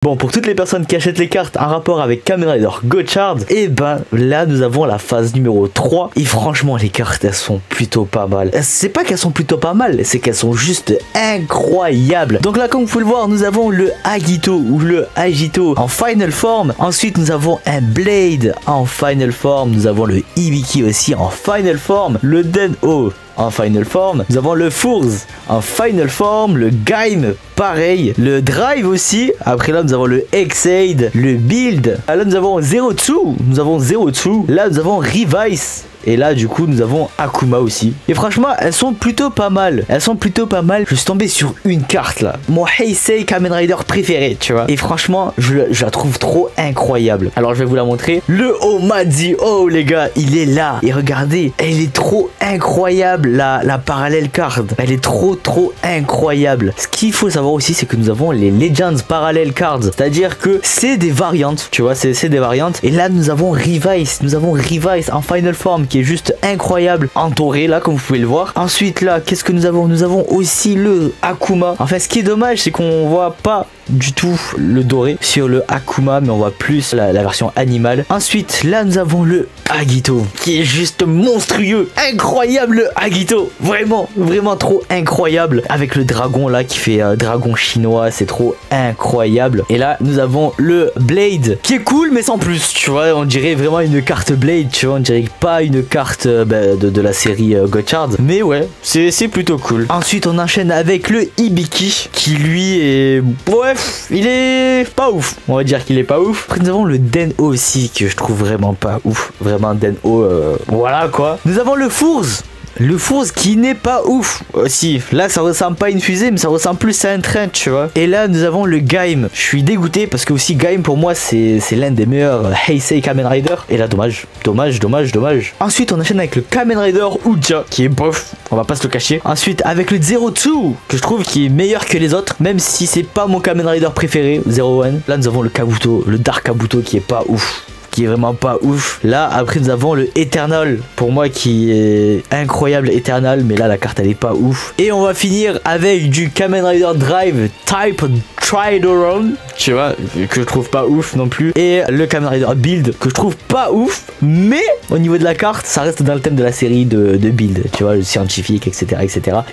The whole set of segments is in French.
Bon, pour toutes les personnes qui achètent les cartes en rapport avec Kamen Rider Gotchard, et ben là nous avons la phase numéro 3 et franchement les cartes elles sont plutôt pas mal. C'est pas qu'elles sont plutôt pas mal, c'est qu'elles sont juste incroyables. Donc là comme vous pouvez le voir, nous avons le Agito ou le Agito en Final Form. Ensuite nous avons un Blade en Final Form, nous avons le Hibiki aussi en Final Form, le Den-O en Final Form, nous avons le Fourze en Final Form, le Gaim pareil, le Drive aussi, après là nous avons le X-Aid, le Build, là nous avons Zerotsu, là nous avons Revice. Et là du coup nous avons Akuma aussi. Et franchement elles sont plutôt pas mal. Je suis tombé sur une carte là, mon Heisei Kamen Rider préféré, tu vois. Et franchement je la trouve trop incroyable. Alors je vais vous la montrer. Le Omazio les gars, il est là. Et regardez, elle est trop incroyable. La parallèle card, elle est trop incroyable. Ce qu'il faut savoir aussi c'est que nous avons les Legends Parallel Cards. C'est à dire que c'est des variantes, tu vois, c'est des variantes. Et là nous avons Revice en Final Form qui est juste incroyable en doré là comme vous pouvez le voir. Ensuite là qu'est-ce que nous avons? Nous avons aussi le Akuma. Enfin ce qui est dommage c'est qu'on voit pas du tout le doré sur le Akuma, mais on voit plus la version animale. Ensuite là nous avons le Agito qui est juste monstrueux, incroyable le Agito, vraiment trop incroyable, avec le dragon là qui fait dragon chinois, c'est trop incroyable. Et là nous avons le Blade qui est cool mais sans plus, tu vois, on dirait vraiment une carte Blade, tu vois, on dirait pas une carte de la série Gotchard, mais ouais c'est plutôt cool. Ensuite on enchaîne avec le Hibiki qui lui est bref, il est pas ouf, on va dire qu'il est pas ouf. Après nous avons le Den-O aussi que je trouve vraiment pas ouf, vraiment Den-O voilà quoi. Nous avons le Fourze qui n'est pas ouf aussi. Là ça ressemble pas à une fusée mais ça ressemble plus à un train, tu vois. Et là nous avons le Gaim. Je suis dégoûté parce que aussi Gaim pour moi c'est l'un des meilleurs Heisei Kamen Rider. Et là dommage. Ensuite on enchaîne avec le Kamen Rider Uja qui est bof, on va pas se le cacher. Ensuite avec le Zerotsu que je trouve qui est meilleur que les autres, même si c'est pas mon Kamen Rider préféré, Zero One. Là nous avons le Kabuto, le Dark Kabuto qui est pas ouf, qui est vraiment pas ouf. Là après nous avons le Eternal pour moi qui est incroyable, Eternal, mais là la carte elle est pas ouf. Et on va finir avec du Kamen Rider Drive Type Tridoron, tu vois, que je trouve pas ouf non plus. Et le Kamen Rider Build que je trouve pas ouf, mais au niveau de la carte ça reste dans le thème de la série de Build, tu vois, le scientifique etc.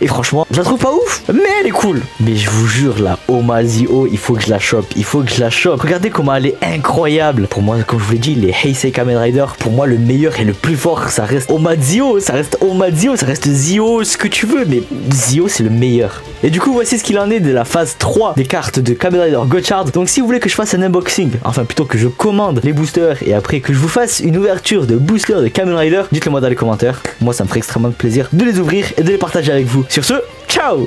Et franchement je la trouve pas ouf mais elle est cool. Mais je vous jure la Omazio il faut que je la chope, regardez comment elle est incroyable. Pour moi comme je vous l'ai dit, les Heisei Kamen Rider, pour moi le meilleur et le plus fort ça reste Omazio, ça reste Zio, ce que tu veux, mais Zio c'est le meilleur. Et du coup voici ce qu'il en est de la phase 3 des cartes de Kamen Rider Gotchard. Donc si vous voulez que je fasse un unboxing, enfin plutôt que je commande les boosters et après que je vous fasse une ouverture de boosters de Kamen Rider, dites-le moi dans les commentaires, moi ça me ferait extrêmement plaisir de les ouvrir et de les partager avec vous. Sur ce, ciao.